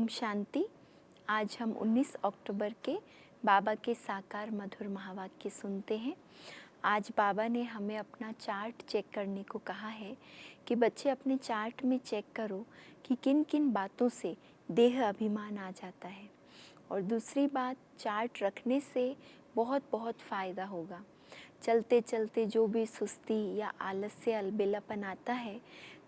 ओम शांति। आज हम 19 अक्टूबर के बाबा के साकार मधुर महावाक्य सुनते हैं। आज बाबा ने हमें अपना चार्ट चेक करने को कहा है कि बच्चे अपने चार्ट में चेक करो कि किन किन बातों से देह अभिमान आ जाता है। और दूसरी बात, चार्ट रखने से बहुत बहुत फ़ायदा होगा। चलते चलते जो भी सुस्ती या आलस्य अलबेलापन आता है,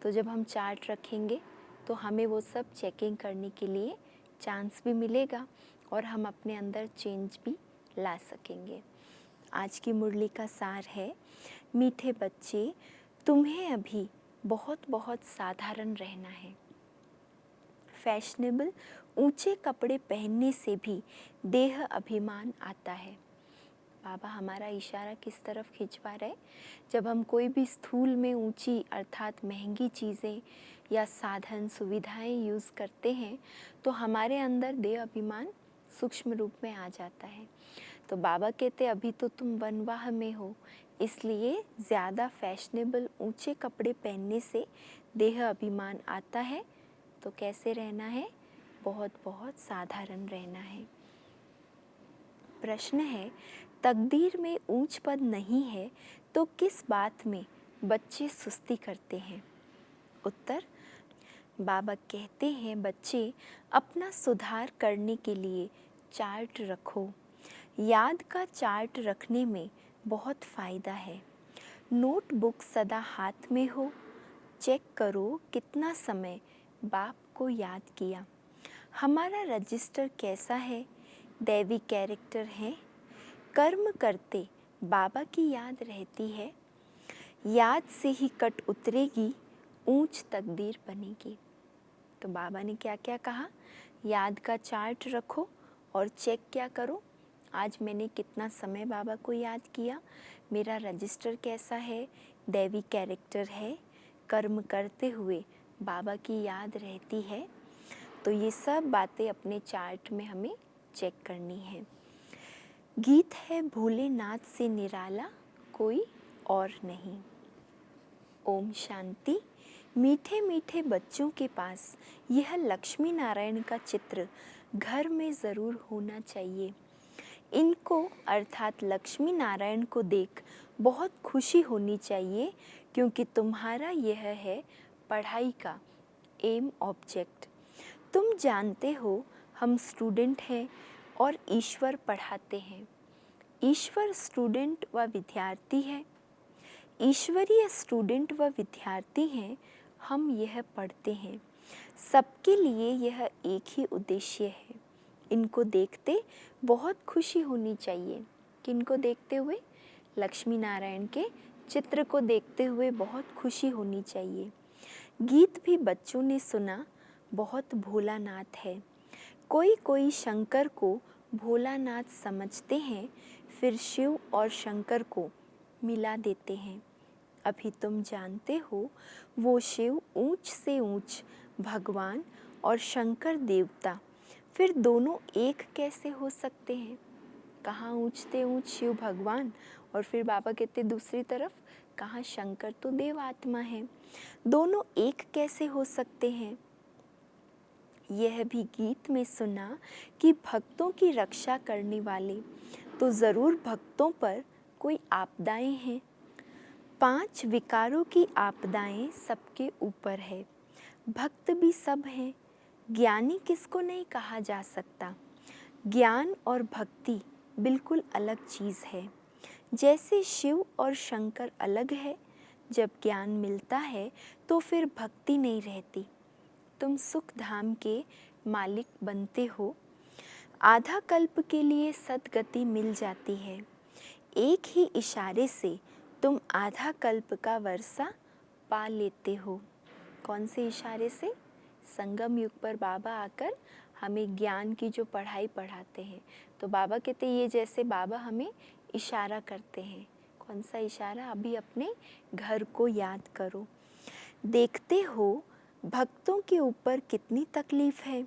तो जब हम चार्ट रखेंगे तो हमें वो सब चेकिंग करने के लिए चांस भी मिलेगा और हम अपने अंदर चेंज भी ला सकेंगे। आज की मुरली का सार है, मीठे बच्चे तुम्हें अभी बहुत बहुत साधारण रहना है। फैशनेबल ऊंचे कपड़े पहनने से भी देह अभिमान आता है। बाबा हमारा इशारा किस तरफ खिंचवा रहे? जब हम कोई भी स्थूल में ऊंची अर्थात महंगी चीज़ें या साधन सुविधाएं यूज़ करते हैं तो हमारे अंदर देह अभिमान सूक्ष्म रूप में आ जाता है। तो बाबा कहते अभी तो तुम वनवाह में हो, इसलिए ज़्यादा फैशनेबल ऊंचे कपड़े पहनने से देह अभिमान आता है। तो कैसे रहना है? बहुत बहुत साधारण रहना है। प्रश्न है, तकदीर में ऊंच पद नहीं है तो किस बात में बच्चे सुस्ती करते हैं? उत्तर, बाबा कहते हैं बच्चे अपना सुधार करने के लिए चार्ट रखो। याद का चार्ट रखने में बहुत फ़ायदा है। नोटबुक सदा हाथ में हो, चेक करो कितना समय बाप को याद किया। हमारा रजिस्टर कैसा है? दैवी कैरेक्टर है? कर्म करते बाबा की याद रहती है? याद से ही कट उतरेगी, ऊंच तकदीर बनेगी। तो बाबा ने क्या क्या कहा? याद का चार्ट रखो और चेक क्या करो, आज मैंने कितना समय बाबा को याद किया, मेरा रजिस्टर कैसा है, दैवी कैरेक्टर है, कर्म करते हुए बाबा की याद रहती है। तो ये सब बातें अपने चार्ट में हमें चेक करनी है। गीत है भोलेनाथ से निराला कोई और नहीं। ओम शांति। मीठे मीठे बच्चों के पास यह लक्ष्मी नारायण का चित्र घर में ज़रूर होना चाहिए। इनको अर्थात लक्ष्मी नारायण को देख बहुत खुशी होनी चाहिए, क्योंकि तुम्हारा यह है पढ़ाई का एम ऑब्जेक्ट। तुम जानते हो हम स्टूडेंट हैं और ईश्वर पढ़ाते हैं। ईश्वर स्टूडेंट व विद्यार्थी है। ईश्वरीय स्टूडेंट व विद्यार्थी हैं, हम यह पढ़ते हैं। सबके लिए यह एक ही उद्देश्य है। इनको देखते बहुत खुशी होनी चाहिए। किनको देखते हुए? लक्ष्मी नारायण के चित्र को देखते हुए बहुत खुशी होनी चाहिए। गीत भी बच्चों ने सुना, बहुत भोलानाथ है। कोई कोई शंकर को भोलानाथ समझते हैं, फिर शिव और शंकर को मिला देते हैं। अभी तुम जानते हो वो शिव ऊंच से ऊंच भगवान और शंकर देवता, फिर दोनों एक कैसे हो सकते हैं? कहाँ ऊंच से ऊंच शिव भगवान और फिर बाबा कहते दूसरी तरफ कहाँ शंकर तो देव आत्मा है, दोनों एक कैसे हो सकते हैं? यह भी गीत में सुना कि भक्तों की रक्षा करने वाले, तो ज़रूर भक्तों पर कोई आपदाएं हैं। 5 विकारों की आपदाएं सबके ऊपर है। भक्त भी सब हैं। ज्ञानी किसको नहीं कहा जा सकता। ज्ञान और भक्ति बिल्कुल अलग चीज़ है। जैसे शिव और शंकर अलग है, जब ज्ञान मिलता है तो फिर भक्ति नहीं रहती। तुम सुख धाम के मालिक बनते हो। आधा कल्प के लिए सद्गति मिल जाती है। एक ही इशारे से तुम आधा कल्प का वर्षा पा लेते हो। कौन से इशारे से? संगम युग पर बाबा आकर हमें ज्ञान की जो पढ़ाई पढ़ाते हैं। तो बाबा कहते ये जैसे बाबा हमें इशारा करते हैं। कौन सा इशारा? अभी अपने घर को याद करो। देखते हो भक्तों के ऊपर कितनी तकलीफ है।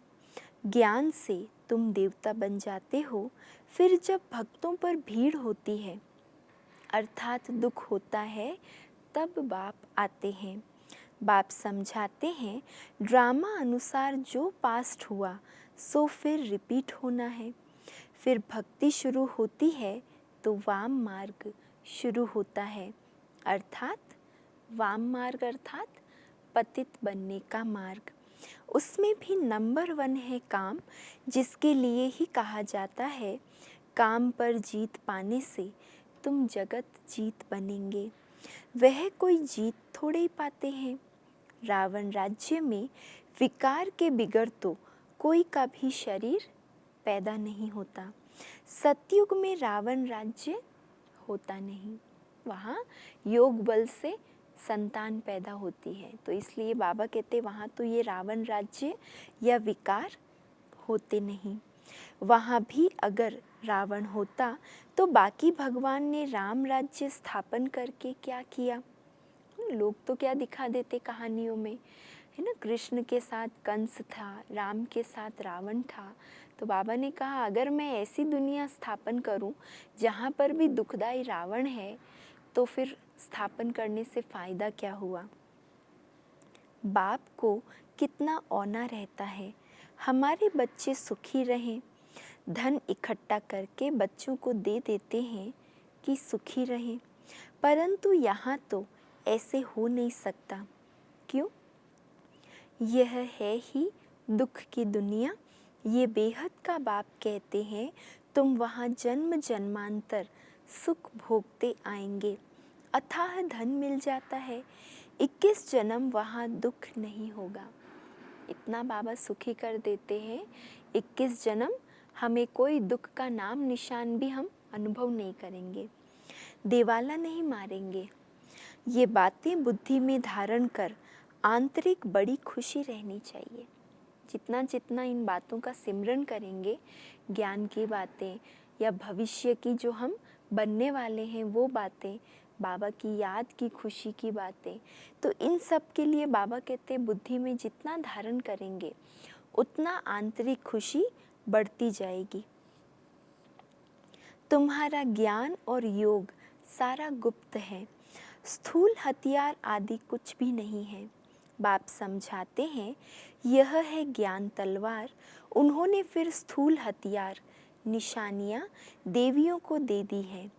ज्ञान से तुम देवता बन जाते हो। फिर जब भक्तों पर भीड़ होती है अर्थात दुख होता है, तब बाप आते हैं। बाप समझाते हैं ड्रामा अनुसार जो पास्ट हुआ सो फिर रिपीट होना है। फिर भक्ति शुरू होती है तो वाम मार्ग शुरू होता है, अर्थात वाम मार्ग अर्थात पतित बनने का मार्ग। उसमें भी नंबर 1 है काम, जिसके लिए ही कहा जाता है काम पर जीत पाने से तुम जगत जीत बनेंगे। वह कोई जीत थोड़े ही पाते हैं। रावण राज्य में विकार के बिगड़ तो कोई का भी शरीर पैदा नहीं होता। सतयुग में रावण राज्य होता नहीं, वहाँ योग बल से संतान पैदा होती है। तो इसलिए बाबा कहते वहाँ तो ये रावण राज्य या विकार होते नहीं। वहाँ भी अगर रावण होता तो बाकी भगवान ने राम राज्य स्थापन करके क्या किया? लोग तो क्या दिखा देते कहानियों में, है ना, कृष्ण के साथ कंस था, राम के साथ रावण था। तो बाबा ने कहा अगर मैं ऐसी दुनिया स्थापन करूं जहां पर भी दुखदाई रावण है तो फिर स्थापन करने से फ़ायदा क्या हुआ। बाप को कितना औना रहता है हमारे बच्चे सुखी रहें। धन इकट्ठा करके बच्चों को दे देते हैं कि सुखी रहें, परंतु यहाँ तो ऐसे हो नहीं सकता। क्यों? यह है ही दुख की दुनिया। ये बेहद का बाप कहते हैं तुम वहाँ जन्म जन्मांतर सुख भोगते आएंगे। अथाह धन मिल जाता है, 21 जन्म वहाँ दुख नहीं होगा। इतना बाबा सुखी कर देते हैं, 21 जन्म हमें कोई दुख का नाम निशान भी हम अनुभव नहीं करेंगे, देवाला नहीं मारेंगे। ये बातें बुद्धि में धारण कर आंतरिक बड़ी खुशी रहनी चाहिए। जितना जितना इन बातों का सिमरन करेंगे, ज्ञान की बातें या भविष्य की जो हम बनने वाले हैं वो बातें, बाबा की याद की खुशी की बातें, तो इन सब के लिए बाबा कहते हैं बुद्धि में जितना धारण करेंगे उतना आंतरिक खुशी बढ़ती जाएगी। तुम्हारा ज्ञान और योग सारा गुप्त है, स्थूल हथियार आदि कुछ भी नहीं है। बाप समझाते हैं यह है ज्ञान तलवार। उन्होंने फिर स्थूल हथियार निशानियाँ देवियों को दे दी है।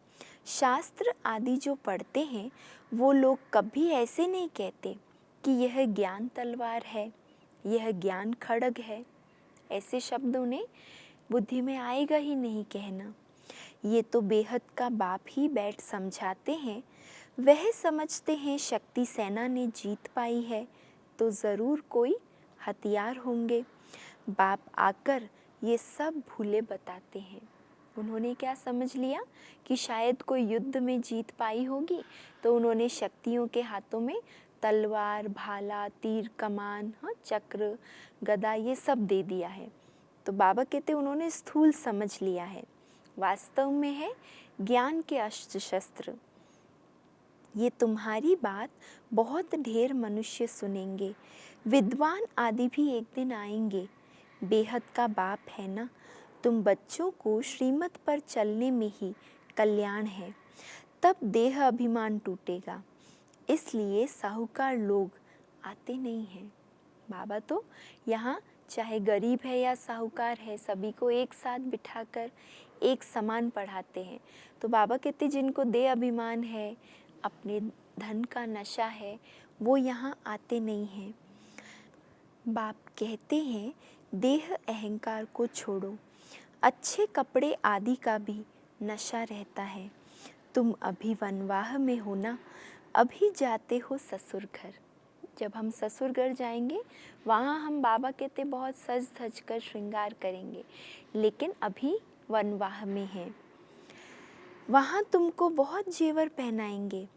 शास्त्र आदि जो पढ़ते हैं वो लोग कभी ऐसे नहीं कहते कि यह ज्ञान तलवार है, यह ज्ञान खड्ग है। ऐसे शब्द उन्हें बुद्धि में आएगा ही नहीं कहना। ये तो बेहद का बाप ही बैठ समझाते हैं। वह समझते हैं शक्ति सेना ने जीत पाई है तो ज़रूर कोई हथियार होंगे। बाप आकर ये सब भूले बताते हैं। उन्होंने क्या समझ लिया कि शायद कोई युद्ध में जीत पाई होगी, तो उन्होंने शक्तियों के हाथों में तलवार, भाला, तीर, कमान, हाँ, चक्र, गदा ये सब दे दिया है। तो बाबा कहते उन्होंने स्थूल समझ लिया है, वास्तव में है ज्ञान के अस्त्र शस्त्र। ये तुम्हारी बात बहुत ढेर मनुष्य सुनेंगे, विद्वान आदि भी एक दिन आएंगे। बेहद का बाप है ना, तुम बच्चों को श्रीमत पर चलने में ही कल्याण है, तब देह अभिमान टूटेगा। इसलिए साहूकार लोग आते नहीं हैं। बाबा तो यहाँ चाहे गरीब है या साहूकार है, सभी को एक साथ बिठाकर एक समान पढ़ाते हैं। तो बाबा कहते जिनको देह अभिमान है, अपने धन का नशा है, वो यहाँ आते नहीं हैं। बाप कहते हैं देह अहंकार को छोड़ो, अच्छे कपड़े आदि का भी नशा रहता है। तुम अभी वनवाह में हो ना, अभी जाते हो ससुर घर। जब हम ससुर घर जाएंगे वहाँ हम बाबा कहते बहुत सज धज कर श्रृंगार करेंगे, लेकिन अभी वनवाह में हैं। वहाँ तुमको बहुत जेवर पहनाएंगे,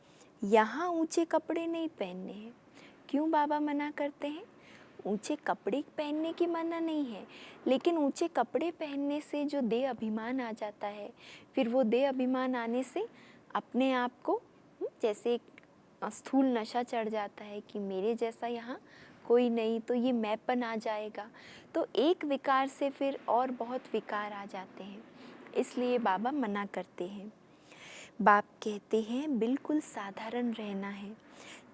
यहाँ ऊंचे कपड़े नहीं पहनने हैं। क्यों बाबा मना करते हैं? ऊंचे कपड़े पहनने की मना नहीं है, लेकिन ऊंचे कपड़े पहनने से जो देह अभिमान आ जाता है, फिर वो देह अभिमान आने से अपने आप को जैसे एक स्थूल नशा चढ़ जाता है कि मेरे जैसा यहाँ कोई नहीं, तो ये मैंपन आ जाएगा। तो एक विकार से फिर और बहुत विकार आ जाते हैं, इसलिए बाबा मना करते हैं। बाप कहते हैं बिल्कुल साधारण रहना है,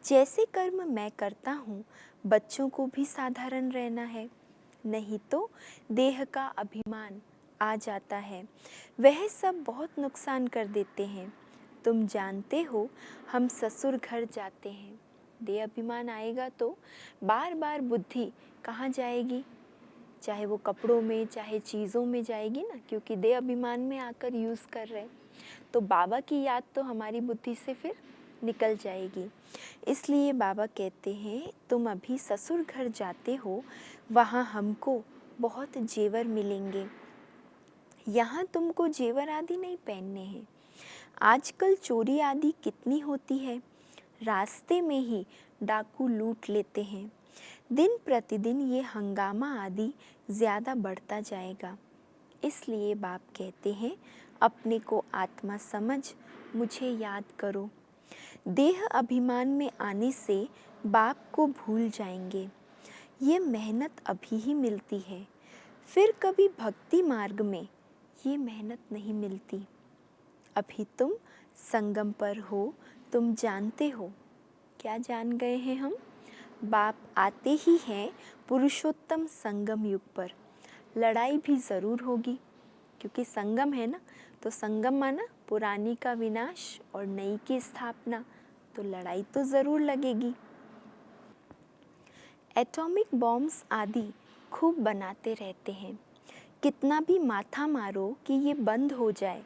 जैसे कर्म मैं करता हूँ बच्चों को भी साधारण रहना है। नहीं तो देह का अभिमान आ जाता है। वह सब बहुत नुकसान कर देते हैं। तुम जानते हो हम ससुर घर जाते हैं। देह अभिमान आएगा तो बार बार बुद्धि कहाँ जाएगी? चाहे वो कपड़ों में चाहे चीज़ों में जाएगी ना, क्योंकि देह अभिमान में आकर यूज़ कर रहे। तो बाबा की याद तो हमारी बुद्धि से फिर निकल जाएगी। इसलिए बाबा कहते हैं तुम अभी ससुर घर जाते हो, वहाँ हमको बहुत जेवर मिलेंगे। यहाँ तुमको जेवर आदि नहीं पहनने हैं। आजकल चोरी आदि कितनी होती है, रास्ते में ही डाकू लूट लेते हैं। दिन प्रतिदिन ये हंगामा आदि ज़्यादा बढ़ता जाएगा। इसलिए बाप कहते हैं अपने को आत्मा समझ मुझे याद करो। देह अभिमान में आने से बाप को भूल जाएंगे। ये मेहनत अभी ही मिलती है, फिर कभी भक्ति मार्ग में ये मेहनत नहीं मिलती। अभी तुम संगम पर हो, तुम जानते हो। क्या जान गए हैं हम? बाप आते ही हैं पुरुषोत्तम संगम युग पर। लड़ाई भी ज़रूर होगी, क्योंकि संगम है ना, तो संगम माना पुरानी का विनाश और नई की स्थापना, तो लड़ाई तो ज़रूर लगेगी। एटॉमिक बॉम्ब्स आदि खूब बनाते रहते हैं। कितना भी माथा मारो कि ये बंद हो जाए,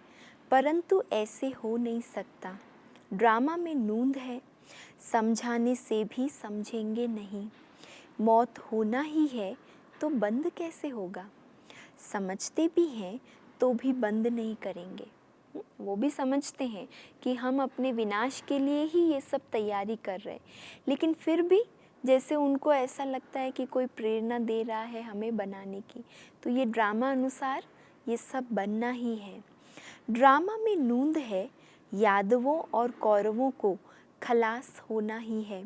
परंतु ऐसे हो नहीं सकता। ड्रामा में नूंद है, समझाने से भी समझेंगे नहीं। मौत होना ही है तो बंद कैसे होगा? समझते भी हैं तो भी बंद नहीं करेंगे। वो भी समझते हैं कि हम अपने विनाश के लिए ही ये सब तैयारी कर रहे हैं, लेकिन फिर भी जैसे उनको ऐसा लगता है कि कोई प्रेरणा दे रहा है हमें बनाने की, तो ये ड्रामा अनुसार ये सब बनना ही है। ड्रामा में नूंद है, यादवों और कौरवों को खलास होना ही है।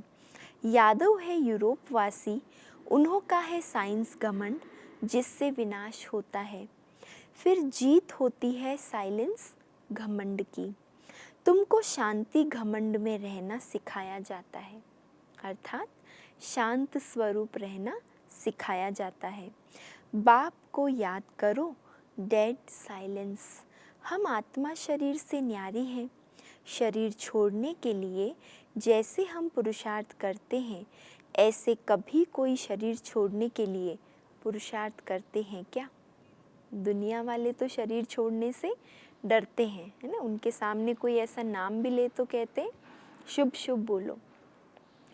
यादव है यूरोप वासी, उन्हों का है साइंस घमंड, जिससे विनाश होता है। फिर जीत होती है साइलेंस घमंड की। तुमको शांति घमंड में रहना सिखाया जाता है, अर्थात शांत स्वरूप रहना सिखाया जाता है। बाप को याद करो, डेड साइलेंस। हम आत्मा शरीर से न्यारी हैं। शरीर छोड़ने के लिए जैसे हम पुरुषार्थ करते हैं, ऐसे कभी कोई शरीर छोड़ने के लिए पुरुषार्थ करते हैं क्या? दुनिया वाले तो शरीर छोड़ने से डरते हैं, है ना। उनके सामने कोई ऐसा नाम भी ले तो कहते हैं शुभ शुभ बोलो।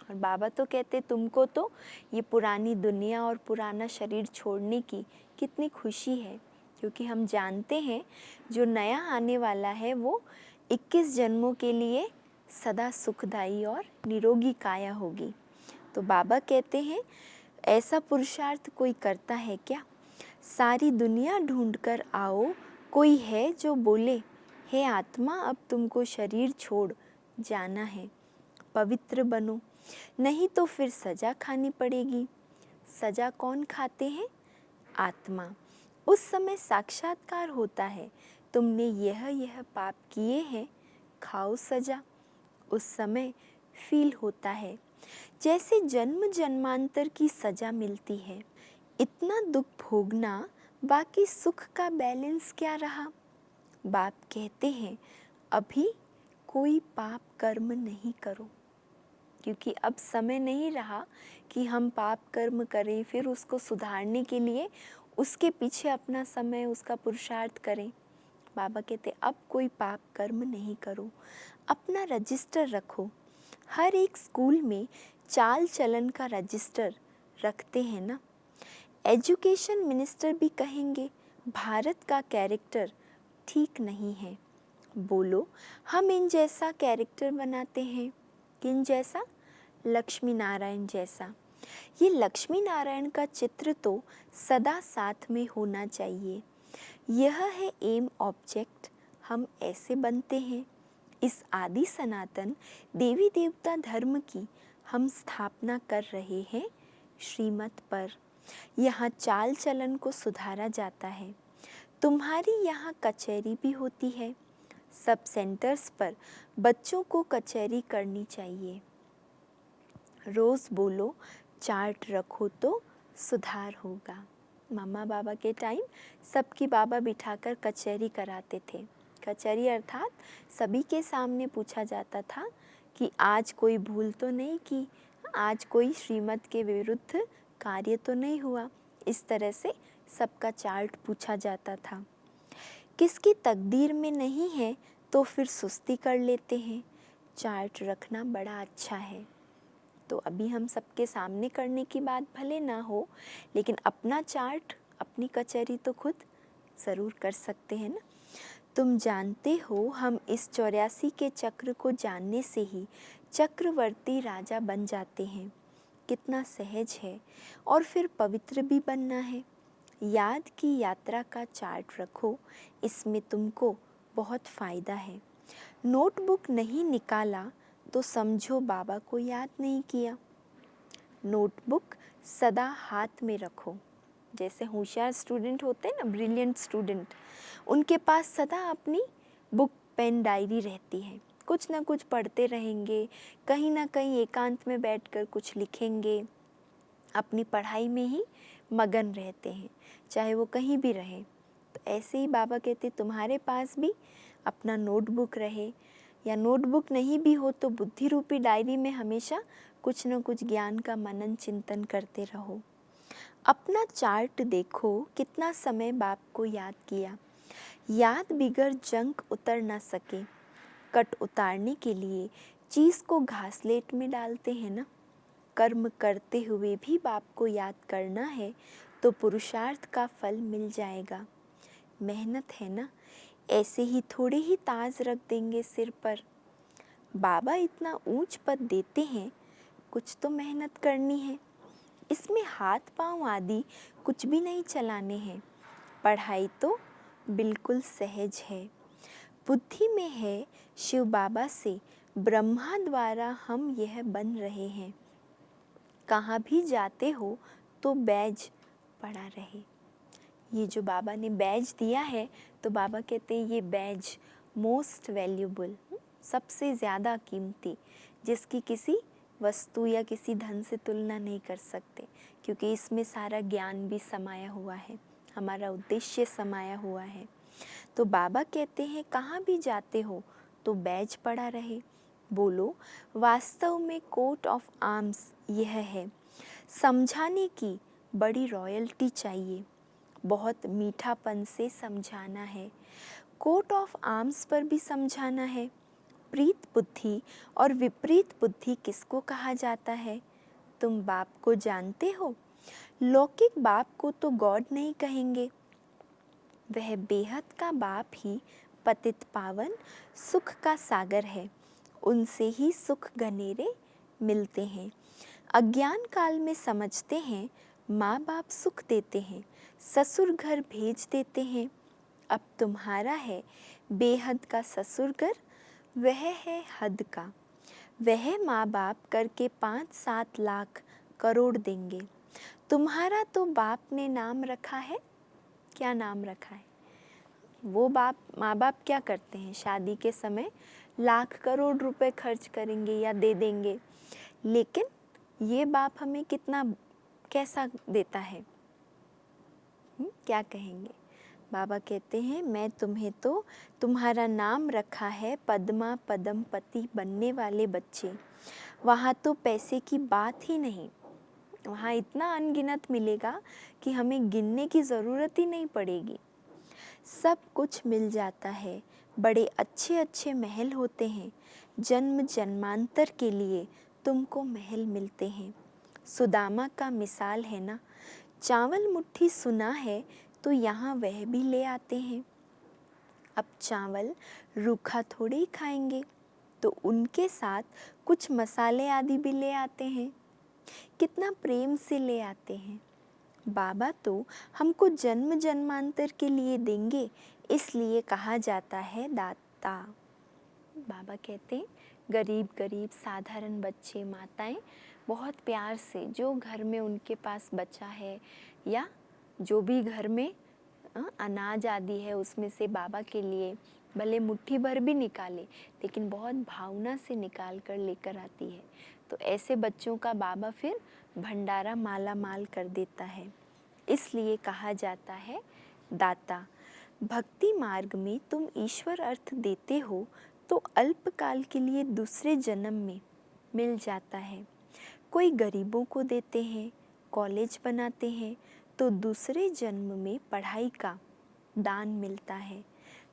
और बाबा तो कहते तुमको तो ये पुरानी दुनिया और पुराना शरीर छोड़ने की कितनी खुशी है, क्योंकि हम जानते हैं जो नया आने वाला है वो 21 जन्मों के लिए सदा सुखदाई और निरोगी काया होगी। तो बाबा कहते हैं ऐसा पुरुषार्थ कोई करता है क्या? सारी दुनिया ढूंढ कर आओ, कोई है जो बोले हे आत्मा अब तुमको शरीर छोड़ जाना है, पवित्र बनो, नहीं तो फिर सज़ा खानी पड़ेगी। सज़ा कौन खाते हैं? आत्मा। उस समय साक्षात्कार होता है, तुमने यह पाप किए हैं, खाओ सज़ा। उस समय फील होता है जैसे जन्म जन्मांतर की सज़ा मिलती है। इतना दुख भोगना, बाकी सुख का बैलेंस क्या रहा? बाप कहते हैं अभी कोई पाप कर्म नहीं करो, क्योंकि अब समय नहीं रहा कि हम पाप कर्म करें फिर उसको सुधारने के लिए उसके पीछे अपना समय उसका पुरुषार्थ करें। बाबा कहते अब कोई पाप कर्म नहीं करो, अपना रजिस्टर रखो। हर एक स्कूल में चाल चलन का रजिस्टर रखते हैं ना। एजुकेशन मिनिस्टर भी कहेंगे भारत का कैरेक्टर ठीक नहीं है। बोलो हम इन जैसा कैरेक्टर बनाते हैं। किन जैसा? लक्ष्मी नारायण जैसा। ये लक्ष्मी नारायण का चित्र तो सदा साथ में होना चाहिए। यह है एम ऑब्जेक्ट। हम ऐसे बनते हैं। इस आदि सनातन देवी देवता धर्म की हम स्थापना कर रहे हैं श्रीमत पर। यहाँ चाल चलन को सुधारा जाता है। तुम्हारी यहाँ कचहरी भी होती है। सब सेंटर्स पर बच्चों को कचहरी करनी चाहिए। रोज़ बोलो चार्ट रखो तो सुधार होगा। मम्मा बाबा के टाइम सबकी बाबा बिठाकर कचहरी कराते थे। कचहरी अर्थात सभी के सामने पूछा जाता था कि आज कोई भूल तो नहीं की, आज कोई श्रीमत के विरुद्ध कार्य तो नहीं हुआ। इस तरह से सबका चार्ट पूछा जाता था। किसकी तकदीर में नहीं है तो फिर सुस्ती कर लेते हैं। चार्ट रखना बड़ा अच्छा है। तो अभी हम सबके सामने करने की बात भले ना हो, लेकिन अपना चार्ट, अपनी कचहरी तो खुद ज़रूर कर सकते हैं ना। तुम जानते हो हम इस 84 के चक्र को जानने से ही चक्रवर्ती राजा बन जाते हैं। कितना सहज है और फिर पवित्र भी बनना है। याद की यात्रा का चार्ट रखो, इसमें तुमको बहुत फ़ायदा है। नोटबुक नहीं निकाला तो समझो बाबा को याद नहीं किया। नोटबुक सदा हाथ में रखो। जैसे होशियार स्टूडेंट होते हैं ना, ब्रिलियंट स्टूडेंट, उनके पास सदा अपनी बुक, पेन, डायरी रहती है। कुछ ना कुछ पढ़ते रहेंगे, कहीं ना कहीं एकांत में बैठकर कुछ लिखेंगे, अपनी पढ़ाई में ही मगन रहते हैं, चाहे वो कहीं भी रहे। तो ऐसे ही बाबा कहते तुम्हारे पास भी अपना नोटबुक रहे, या नोटबुक नहीं भी हो तो बुद्धि रूपी डायरी में हमेशा कुछ न कुछ ज्ञान का मनन चिंतन करते रहो। अपना चार्ट देखो, कितना समय बाप को याद किया। याद बिगर जंक उतर न सके। कट उतारने के लिए चीज़ को घासलेट में डालते हैं ना। कर्म करते हुए भी बाप को याद करना है तो पुरुषार्थ का फल मिल जाएगा। मेहनत है ना, ऐसे ही थोड़े ही ताज रख देंगे सिर पर। बाबा इतना ऊंच पद देते हैं, कुछ तो मेहनत करनी है। इसमें हाथ पांव आदि कुछ भी नहीं चलाने हैं। पढ़ाई तो बिल्कुल सहज है। बुद्धि में है शिव बाबा से ब्रह्मा द्वारा हम यह बन रहे हैं। कहाँ भी जाते हो तो बैज पड़ा रहे। ये जो बाबा ने बैज दिया है, तो बाबा कहते हैं ये बैज मोस्ट वैल्यूबल, सबसे ज़्यादा कीमती, जिसकी किसी वस्तु या किसी धन से तुलना नहीं कर सकते, क्योंकि इसमें सारा ज्ञान भी समाया हुआ है, हमारा उद्देश्य समाया हुआ है। तो बाबा कहते हैं कहाँ भी जाते हो तो बैज पड़ा रहे। बोलो वास्तव में कोट ऑफ आर्म्स यह है। समझाने की बड़ी रॉयल्टी चाहिए, बहुत मीठापन से समझाना है। कोट ऑफ आर्म्स पर भी समझाना है। प्रीत बुद्धि और विपरीत बुद्धि किसको कहा जाता है? तुम बाप को जानते हो। लौकिक बाप को तो गॉड नहीं कहेंगे, वह बेहद का बाप ही पतित पावन सुख का सागर है। उनसे ही सुख घनेरे मिलते हैं। अज्ञान काल में समझते हैं माँ बाप सुख देते हैं, ससुर घर भेज देते हैं। अब तुम्हारा है बेहद का ससुर घर, वह है हद का। वह माँ बाप करके 5-7 लाख करोड़ देंगे। तुम्हारा तो बाप ने नाम रखा है। क्या नाम रखा है? वो बाप, माँ बाप क्या करते हैं? शादी के समय लाख करोड़ रुपए खर्च करेंगे या दे देंगे, लेकिन ये बाप हमें कितना, कैसा देता है? क्या कहेंगे? बाबा कहते हैं मैं तुम्हें तो तुम्हारा नाम रखा है पद्मा पदम पति बनने वाले बच्चे। वहाँ तो पैसे की बात ही नहीं, वहाँ इतना अनगिनत मिलेगा कि हमें गिनने की ज़रूरत ही नहीं पड़ेगी। सब कुछ मिल जाता है। बड़े अच्छे अच्छे महल होते हैं। जन्म जन्मांतर के लिए तुमको महल मिलते हैं। सुदामा का मिसाल है ना, चावल मुट्ठी सुना है तो यहाँ वह भी ले आते हैं। अब चावल रूखा थोड़े ही खाएंगे, तो उनके साथ कुछ मसाले आदि भी ले आते हैं। कितना प्रेम से ले आते हैं। बाबा तो हमको जन्म जन्मांतर के लिए देंगे, इसलिए कहा जाता है दाता। बाबा कहते हैं गरीब गरीब साधारण बच्चे, माताएं बहुत प्यार से, जो घर में उनके पास बचा है या जो भी घर में अनाज आदि है, उसमें से बाबा के लिए भले मुट्ठी भर भी निकाले, लेकिन बहुत भावना से निकाल कर लेकर आती है। तो ऐसे बच्चों का बाबा फिर भंडारा माला माल कर देता है। इसलिए कहा जाता है दाता। भक्ति मार्ग में तुम ईश्वर अर्थ देते हो तो अल्पकाल के लिए दूसरे जन्म में मिल जाता है। कोई गरीबों को देते हैं, कॉलेज बनाते हैं तो दूसरे जन्म में पढ़ाई का दान मिलता है।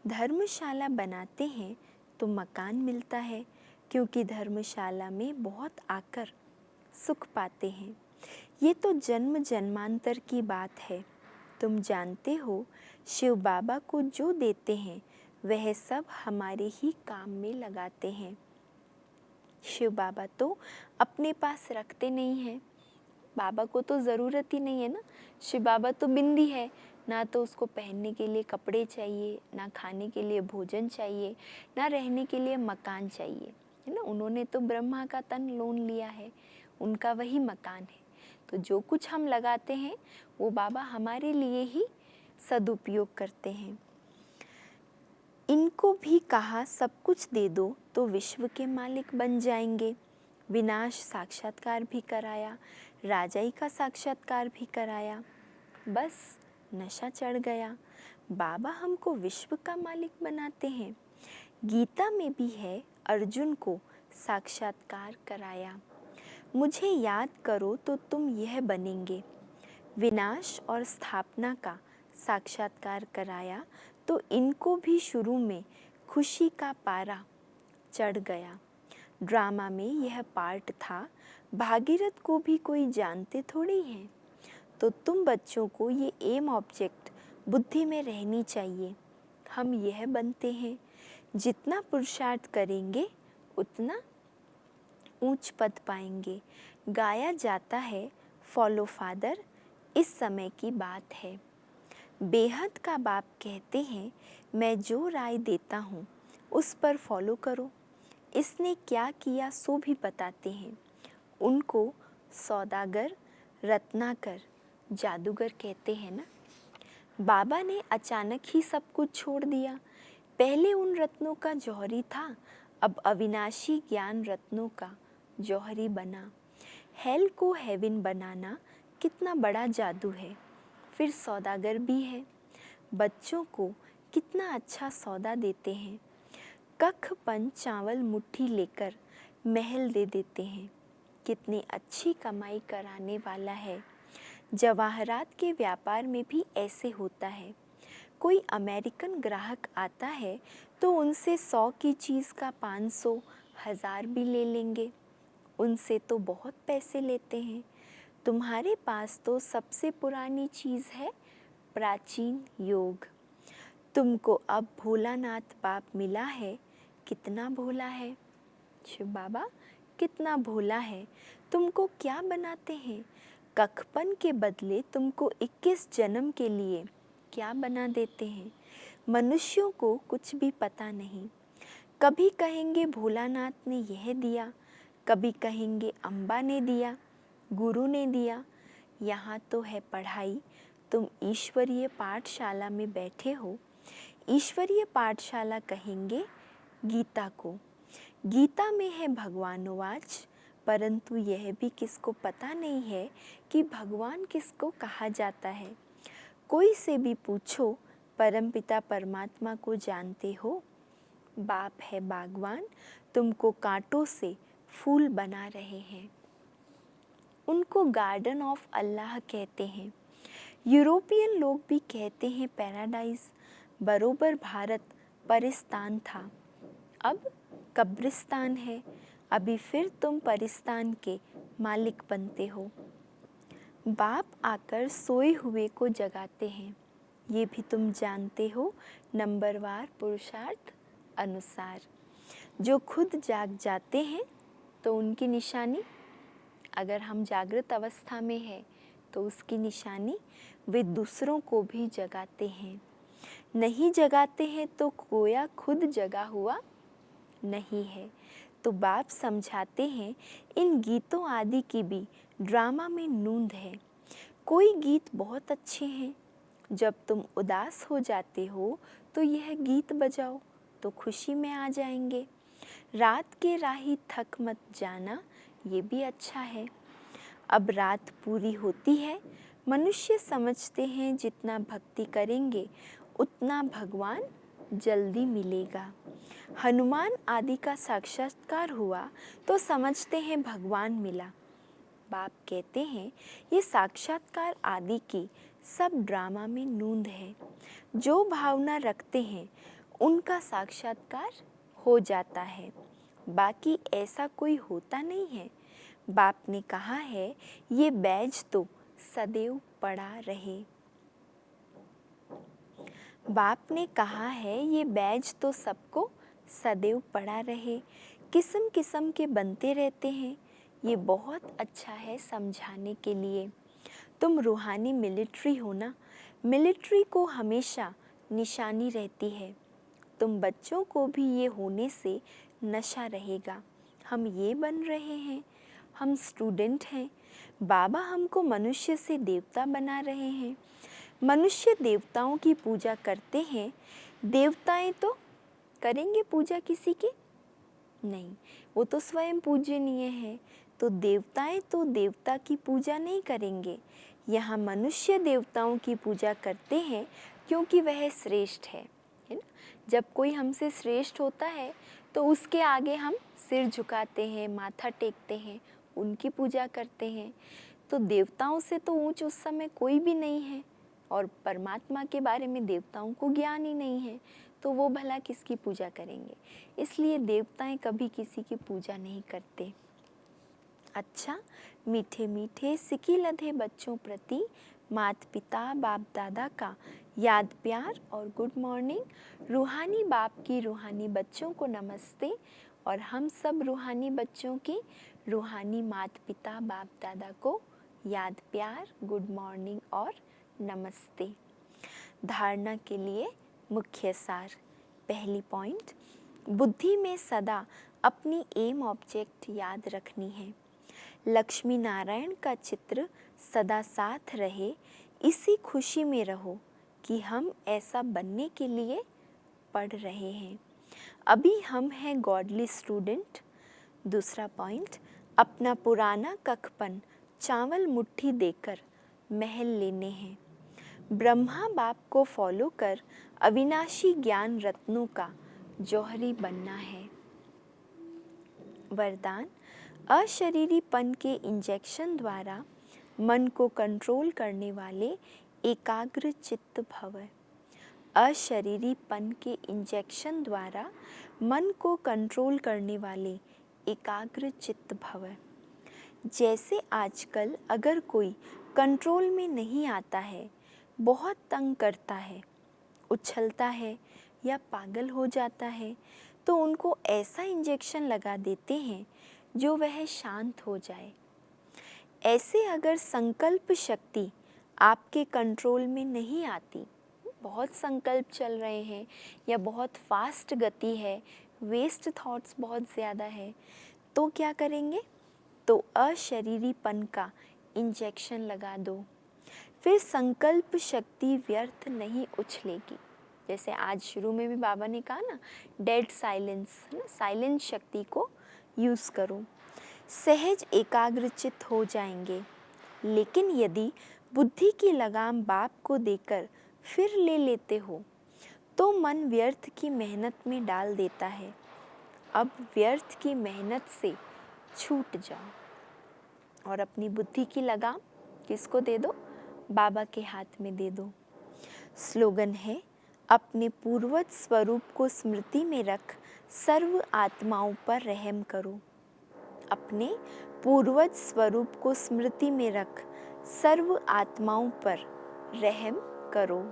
धर्मशाला बनाते हैं तो मकान मिलता है, क्योंकि धर्मशाला में बहुत आकर सुख पाते हैं। ये तो जन्म जन्मांतर की बात है। तुम जानते हो शिव बाबा को जो देते हैं वह सब हमारे ही काम में लगाते हैं। शिव बाबा तो अपने पास रखते नहीं हैं। बाबा को तो ज़रूरत ही नहीं है ना। शिव बाबा तो बिंदी है, ना तो उसको पहनने के लिए कपड़े चाहिए, ना खाने के लिए भोजन चाहिए, ना रहने के लिए मकान चाहिए, है ना। उन्होंने तो ब्रह्मा का तन लोन लिया है, उनका वही मकान है। तो जो कुछ हम लगाते हैं वो बाबा हमारे लिए ही सदुपयोग करते हैं। इनको भी कहा सब कुछ दे दो तो विश्व के मालिक बन जाएंगे। विनाश साक्षात्कार भी कराया, राजाई का साक्षात्कार भी कराया। बस नशा चढ़ गया। बाबा हमको विश्व का मालिक बनाते हैं। गीता में भी है, अर्जुन को साक्षात्कार कराया। मुझे याद करो तो तुम यह बनेंगे। विनाश और स्थापना का साक्षात्कार कराया तो इनको भी शुरू में खुशी का पारा चढ़ गया। ड्रामा में यह पार्ट था। भागीरथ को भी कोई जानते थोड़ी हैं। तो तुम बच्चों को ये एम ऑब्जेक्ट बुद्धि में रहनी चाहिए। हम यह बनते हैं। जितना पुरुषार्थ करेंगे उतना ऊंच पद पाएंगे। गाया जाता है फॉलो फादर, इस समय की बात है। बेहद का बाप कहते हैं, मैं जो राय देता हूँ उस पर फॉलो करो। इसने क्या किया सो भी बताते हैं। उनको सौदागर, रत्नाकर, जादूगर कहते हैं ना। बाबा ने अचानक ही सब कुछ छोड़ दिया। पहले उन रत्नों का जौहरी था, अब अविनाशी ज्ञान रत्नों का जौहरी बना। हेल को हेवन बनाना कितना बड़ा जादू है। फिर सौदागर भी है। बच्चों को कितना अच्छा सौदा देते हैं। कख पन चावल मुट्ठी लेकर महल दे देते हैं। कितनी अच्छी कमाई कराने वाला है। जवाहरात के व्यापार में भी ऐसे होता है। कोई अमेरिकन ग्राहक आता है तो उनसे 100 की चीज़ का 500, 1000 भी ले लेंगे। उनसे तो बहुत पैसे लेते हैं। तुम्हारे पास तो सबसे पुरानी चीज़ है प्राचीन योग। तुमको अब भोलानाथ बाप मिला है। कितना भोला है शिव बाबा, कितना भोला है। तुमको क्या बनाते हैं। कखपन के बदले तुमको 21 जन्म के लिए क्या बना देते हैं। मनुष्यों को कुछ भी पता नहीं। कभी कहेंगे भोलानाथ ने यह दिया, कभी कहेंगे अम्बा ने दिया, गुरु ने दिया। यहाँ तो है पढ़ाई। तुम ईश्वरीय पाठशाला में बैठे हो। ईश्वरीय पाठशाला कहेंगे गीता को। गीता में है भगवानोवाच, परंतु यह भी किसको पता नहीं है कि भगवान किसको कहा जाता है। कोई से भी पूछो, परमपिता परमात्मा को जानते हो। बाप है बागवान, तुमको कांटों से फूल बना रहे हैं। उनको गार्डन ऑफ अल्लाह कहते हैं। यूरोपियन लोग भी कहते हैं पैराडाइज। बरोबर भारत परिस्तान था, अब कब्रिस्तान है। अभी फिर तुम परिस्तान के मालिक बनते हो। बाप आकर सोए हुए को जगाते हैं। ये भी तुम जानते हो, नंबरवार पुरुषार्थ अनुसार। जो खुद जाग जाते हैं तो उनकी निशानी, अगर हम जागृत अवस्था में हैं तो उसकी निशानी वे दूसरों को भी जगाते हैं। नहीं जगाते हैं तो गोया खुद जगा हुआ नहीं है। तो बाप समझाते हैं, इन गीतों आदि की भी ड्रामा में नूंद है। कोई गीत बहुत अच्छे हैं। जब तुम उदास हो जाते हो तो यह गीत बजाओ तो खुशी में आ जाएंगे। रात के राही थक मत जाना, ये भी अच्छा है। अब रात पूरी होती है, मनुष्य समझते हैं जितना भक्ति करेंगे उतना भगवान जल्दी मिलेगा। हनुमान आदि का साक्षात्कार हुआ तो समझते हैं भगवान मिला। बाप कहते हैं ये साक्षात्कार आदि की सब ड्रामा में नूंद है। जो भावना रखते हैं उनका साक्षात्कार हो जाता है, बाकी ऐसा कोई होता नहीं है। बाप ने कहा है ये बैज तो सदैव पड़ा रहे। बाप ने कहा है ये बैज तो सबको सदैव पड़ा रहे। किस्म किस्म के बनते रहते हैं। ये बहुत अच्छा है समझाने के लिए। तुम रूहानी मिलिट्री हो ना, मिलिट्री को हमेशा निशानी रहती है। तुम बच्चों को भी ये होने से नशा रहेगा। हम ये बन रहे हैं, हम स्टूडेंट हैं। बाबा हमको मनुष्य से देवता बना रहे हैं। मनुष्य देवताओं की पूजा करते हैं। देवताएं तो करेंगे पूजा किसी की? नहीं, वो तो स्वयं पूजनीय है। तो देवताएं तो देवता की पूजा नहीं करेंगे। यहाँ मनुष्य देवताओं की पूजा करते हैं क्योंकि वह श्रेष्ठ है ना। जब कोई हमसे श्रेष्ठ होता है तो उसके आगे हम सिर झुकाते हैं, माथा टेकते हैं, उनकी पूजा करते हैं। तो देवताओं से तो ऊंच उस समय कोई भी नहीं है और परमात्मा के बारे में देवताओं को ज्ञान ही नहीं है, तो वो भला किसकी पूजा करेंगे। इसलिए देवताएं कभी किसी की पूजा नहीं करते। अच्छा, मीठे मीठे सिकी लधे बच्चों प्रति माता पिता बाप दादा का याद प्यार और गुड मॉर्निंग। रूहानी बाप की रूहानी बच्चों को नमस्ते और हम सब रूहानी बच्चों की रूहानी माता पिता बाप दादा को याद प्यार, गुड मॉर्निंग और नमस्ते। धारणा के लिए मुख्य सार। पहली पॉइंट, बुद्धि में सदा अपनी एम ऑब्जेक्ट याद रखनी है। लक्ष्मी नारायण का चित्र सदा साथ रहे, इसी खुशी में रहो कि हम ऐसा बनने के लिए पढ़ रहे हैं। अभी हम हैं गॉडली स्टूडेंट। दूसरा पॉइंट, अपना पुराना कखपन चावल मुट्ठी देकर महल लेने हैं। ब्रह्मा बाप को फॉलो कर अविनाशी ज्ञान रत्नों का जौहरी बनना है। वरदान, अशरीरीपन के इंजेक्शन द्वारा मन को कंट्रोल करने वाले एकाग्र चित्त भव। अशरीरीपन के इंजेक्शन द्वारा मन को कंट्रोल करने वाले एकाग्र चित्त भव। जैसे आजकल अगर कोई कंट्रोल में नहीं आता है, बहुत तंग करता है, उछलता है या पागल हो जाता है, तो उनको ऐसा इंजेक्शन लगा देते हैं जो वह शांत हो जाए। ऐसे अगर संकल्प शक्ति आपके कंट्रोल में नहीं आती, बहुत संकल्प चल रहे हैं या बहुत फास्ट गति है, वेस्ट थॉट्स बहुत ज़्यादा है, तो क्या करेंगे? तो अशरीरीपन का इंजेक्शन लगा दो। फिर संकल्प शक्ति व्यर्थ नहीं उछलेगी। जैसे आज शुरू में भी बाबा ने कहा ना, डेड साइलेंस, है ना, साइलेंस शक्ति को यूज़ करो। सहज एकाग्रचित हो जाएंगे। लेकिन यदि बुद्धि की लगाम बाप को देकर फिर ले लेते हो तो मन व्यर्थ की मेहनत में डाल देता है। अब व्यर्थ की मेहनत से छूट जाओ और अपनी बुद्धि की लगाम किसको दे दो? बाबा के हाथ में दे दो। स्लोगन है, अपने पूर्वज स्वरूप को स्मृति में रख सर्व आत्माओं पर रहम करो। अपने पूर्वज स्वरूप को स्मृति में रख सर्व आत्माओं पर रहम करो।